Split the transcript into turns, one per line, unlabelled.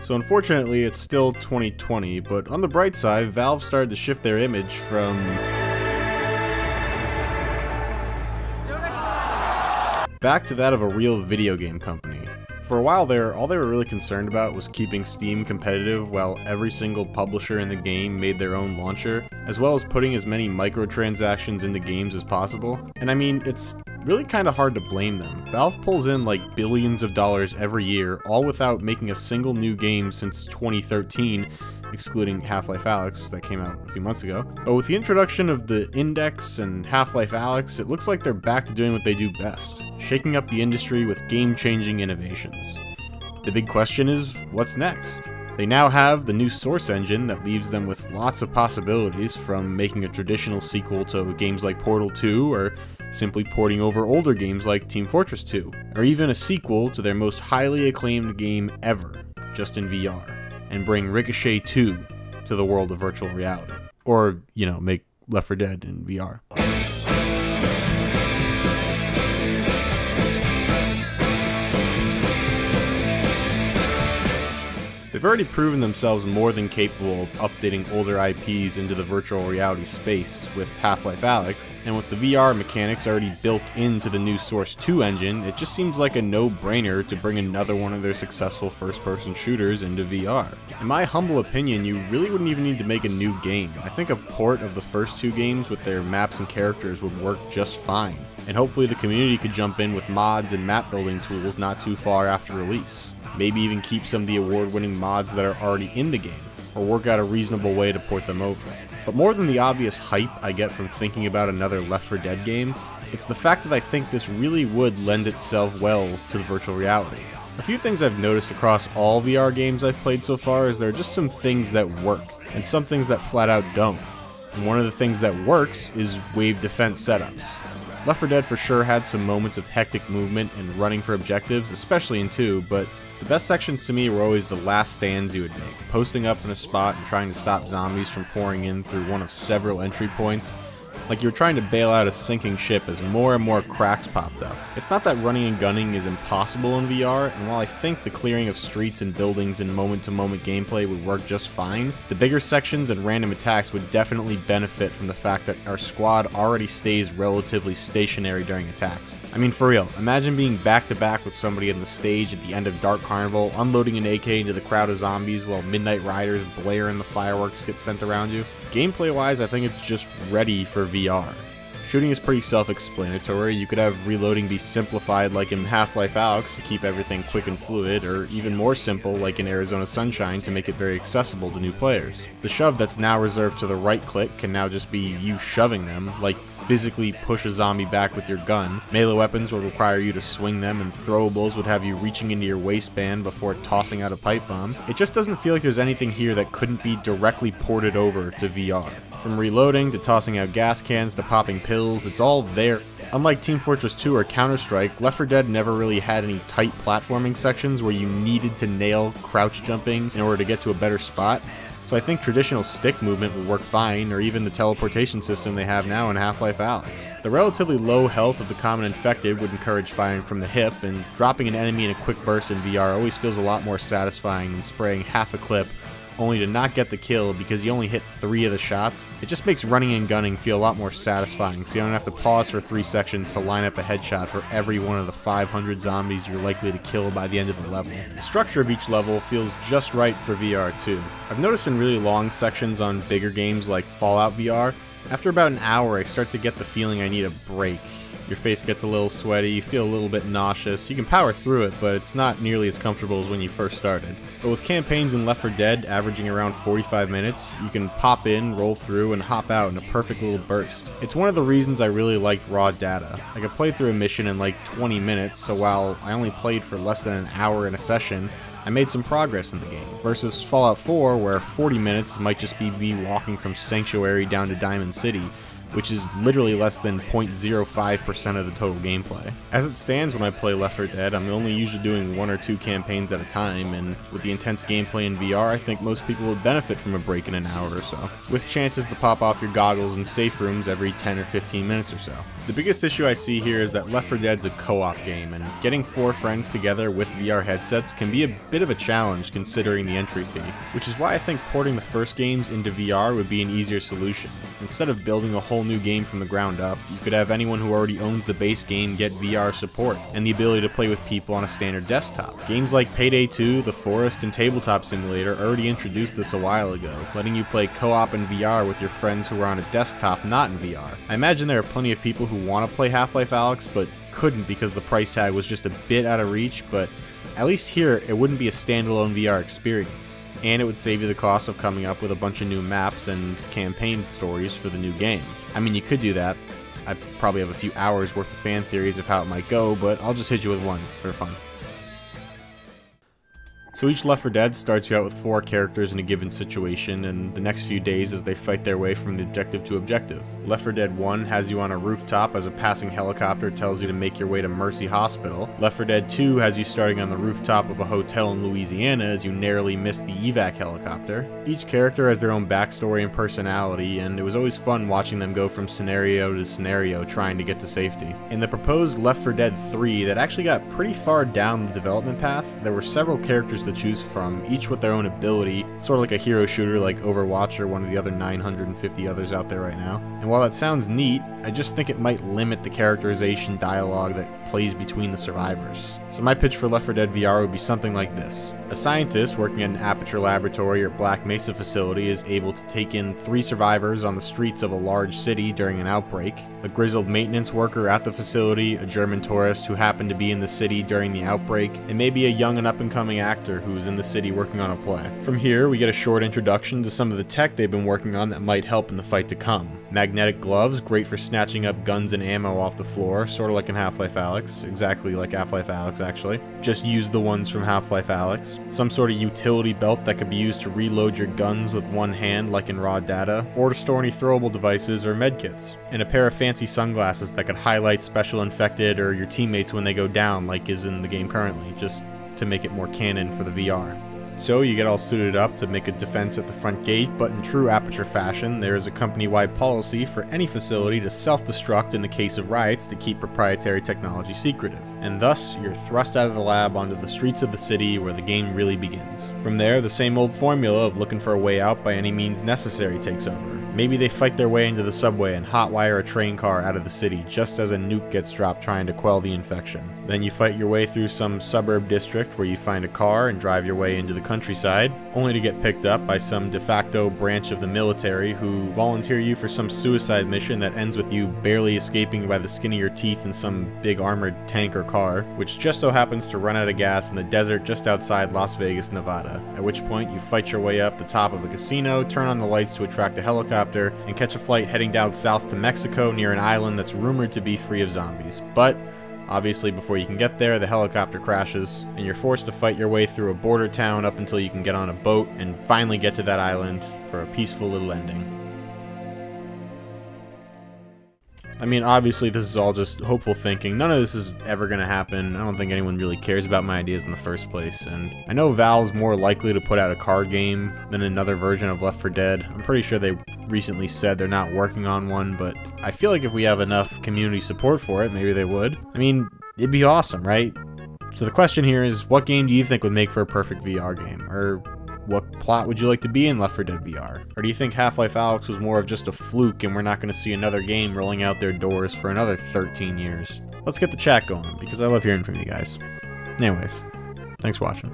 So unfortunately, it's still 2020, but on the bright side, Valve started to shift their image from back to that of a real video game company. For a while there, all they were really concerned about was keeping Steam competitive while every single publisher in the game made their own launcher, as well as putting as many microtransactions into games as possible. And I mean, it's really kind of hard to blame them. Valve pulls in like billions of dollars every year, all without making a single new game since 2013, excluding Half-Life Alyx that came out a few months ago. But with the introduction of the Index and Half-Life Alyx, it looks like they're back to doing what they do best, shaking up the industry with game-changing innovations. The big question is, what's next? They now have the new Source engine that leaves them with lots of possibilities, from making a traditional sequel to games like Portal 2, or simply porting over older games like Team Fortress 2, or even a sequel to their most highly acclaimed game ever, just in VR, and bring Ricochet 2 to the world of virtual reality. Or, you know, make Left 4 Dead in VR. They've already proven themselves more than capable of updating older IPs into the virtual reality space with Half-Life Alyx, and with the VR mechanics already built into the new Source 2 engine, it just seems like a no-brainer to bring another one of their successful first-person shooters into VR. In my humble opinion, you really wouldn't even need to make a new game. I think a port of the first two games with their maps and characters would work just fine, and hopefully the community could jump in with mods and map building tools not too far after release. Maybe even keep some of the award-winning mods that are already in the game, or work out a reasonable way to port them over. But more than the obvious hype I get from thinking about another Left 4 Dead game, it's the fact that I think this really would lend itself well to the virtual reality. A few things I've noticed across all VR games I've played so far is there are just some things that work, and some things that flat out don't. And one of the things that works is wave defense setups. Left 4 Dead for sure had some moments of hectic movement and running for objectives, especially in 2, but the best sections to me were always the last stands you would make, posting up in a spot and trying to stop zombies from pouring in through one of several entry points, like you were trying to bail out a sinking ship as more and more cracks popped up. It's not that running and gunning is impossible in VR, and while I think the clearing of streets and buildings in moment-to-moment gameplay would work just fine, the bigger sections and random attacks would definitely benefit from the fact that our squad already stays relatively stationary during attacks. I mean, for real, imagine being back-to-back with somebody on the stage at the end of Dark Carnival, unloading an AK into the crowd of zombies while Midnight Riders blare and the fireworks get sent around you. Gameplay-wise, I think it's just ready for VR. Shooting is pretty self-explanatory. You could have reloading be simplified like in Half-Life Alyx to keep everything quick and fluid, or even more simple like in Arizona Sunshine to make it very accessible to new players. The shove that's now reserved to the right click can now just be you shoving them, like physically push a zombie back with your gun. Melee weapons would require you to swing them, and throwables would have you reaching into your waistband before tossing out a pipe bomb. It just doesn't feel like there's anything here that couldn't be directly ported over to VR. From reloading, to tossing out gas cans, to popping pills, it's all there. Unlike Team Fortress 2 or Counter-Strike, Left 4 Dead never really had any tight platforming sections where you needed to nail crouch jumping in order to get to a better spot. So I think traditional stick movement would work fine, or even the teleportation system they have now in Half-Life Alyx. The relatively low health of the common infected would encourage firing from the hip, and dropping an enemy in a quick burst in VR always feels a lot more satisfying than spraying half a clip only to not get the kill because you only hit 3 of the shots. It just makes running and gunning feel a lot more satisfying, so you don't have to pause for 3 sections to line up a headshot for every one of the 500 zombies you're likely to kill by the end of the level. The structure of each level feels just right for VR too. I've noticed in really long sections on bigger games like Fallout VR, after about an hour I start to get the feeling I need a break. Your face gets a little sweaty, you feel a little bit nauseous. You can power through it, but it's not nearly as comfortable as when you first started. But with campaigns in Left 4 Dead averaging around 45 minutes, you can pop in, roll through, and hop out in a perfect little burst. It's one of the reasons I really liked raw data. I could play through a mission in like 20 minutes, so while I only played for less than an hour in a session, I made some progress in the game, versus Fallout 4 where 40 minutes might just be me walking from Sanctuary down to Diamond City, which is literally less than 0.05% of the total gameplay. As it stands, when I play Left 4 Dead, I'm only usually doing 1 or 2 campaigns at a time, and with the intense gameplay in VR, I think most people would benefit from a break in an hour or so, with chances to pop off your goggles in safe rooms every 10 or 15 minutes or so. The biggest issue I see here is that Left 4 Dead's a co-op game, and getting 4 friends together with VR headsets can be a bit of a challenge considering the entry fee, which is why I think porting the first games into VR would be an easier solution. Instead of building a whole new game from the ground up, you could have anyone who already owns the base game get VR support, and the ability to play with people on a standard desktop. Games like Payday 2, The Forest, and Tabletop Simulator already introduced this a while ago, letting you play co-op in VR with your friends who are on a desktop not in VR. I imagine there are plenty of people who want to play Half-Life Alyx, but couldn't because the price tag was just a bit out of reach, but at least here, it wouldn't be a standalone VR experience, and it would save you the cost of coming up with a bunch of new maps and campaign stories for the new game. I mean, you could do that. I probably have a few hours worth of fan theories of how it might go, but I'll just hit you with one for fun. So each Left 4 Dead starts you out with 4 characters in a given situation, and the next few days as they fight their way from the objective to objective. Left 4 Dead 1 has you on a rooftop as a passing helicopter tells you to make your way to Mercy Hospital. Left 4 Dead 2 has you starting on the rooftop of a hotel in Louisiana as you narrowly miss the evac helicopter. Each character has their own backstory and personality, and it was always fun watching them go from scenario to scenario trying to get to safety. In the proposed Left 4 Dead 3 that actually got pretty far down the development path, there were several characters to choose from, each with their own ability, sort of like a hero shooter like Overwatch or one of the other 950 others out there right now. And while that sounds neat, I just think it might limit the characterization dialogue that plays between the survivors. So my pitch for Left 4 Dead VR would be something like this. A scientist working at an Aperture Laboratory or Black Mesa facility is able to take in 3 survivors on the streets of a large city during an outbreak, a grizzled maintenance worker at the facility, a German tourist who happened to be in the city during the outbreak, and maybe a young and up-and-coming actor who's in the city working on a play. From here, we get a short introduction to some of the tech they've been working on that might help in the fight to come. Magnetic gloves, great for snatching up guns and ammo off the floor, sort of like in Half-Life Alyx, exactly like Half-Life Alyx actually. Just use the ones from Half-Life Alyx. Some sort of utility belt that could be used to reload your guns with one hand like in Raw Data, or to store any throwable devices or medkits. And a pair of fancy sunglasses that could highlight special infected or your teammates when they go down like is in the game currently, just to make it more canon for the VR. So you get all suited up to make a defense at the front gate, but in true Aperture fashion, there is a company-wide policy for any facility to self-destruct in the case of riots to keep proprietary technology secretive. And thus, you're thrust out of the lab onto the streets of the city where the game really begins. From there, the same old formula of looking for a way out by any means necessary takes over. Maybe they fight their way into the subway and hotwire a train car out of the city just as a nuke gets dropped trying to quell the infection. Then you fight your way through some suburb district where you find a car and drive your way into the countryside, only to get picked up by some de facto branch of the military who volunteer you for some suicide mission that ends with you barely escaping by the skin of your teeth in some big armored tank or car, which just so happens to run out of gas in the desert just outside Las Vegas, Nevada, at which point you fight your way up the top of a casino, turn on the lights to attract a helicopter, and catch a flight heading down south to Mexico near an island that's rumored to be free of zombies. But obviously, before you can get there, the helicopter crashes, and you're forced to fight your way through a border town up until you can get on a boat and finally get to that island for a peaceful little ending. I mean, obviously, this is all just hopeful thinking. None of this is ever going to happen. I don't think anyone really cares about my ideas in the first place. And I know Valve's more likely to put out a card game than another version of Left 4 Dead. I'm pretty sure they recently said they're not working on one, but I feel like if we have enough community support for it, maybe they would. I mean, it'd be awesome, right? So the question here is, what game do you think would make for a perfect VR game? Or what plot would you like to be in Left 4 Dead VR? Or do you think Half-Life Alyx was more of just a fluke and we're not going to see another game rolling out their doors for another 13 years? Let's get the chat going, because I love hearing from you guys. Anyways, thanks for watching.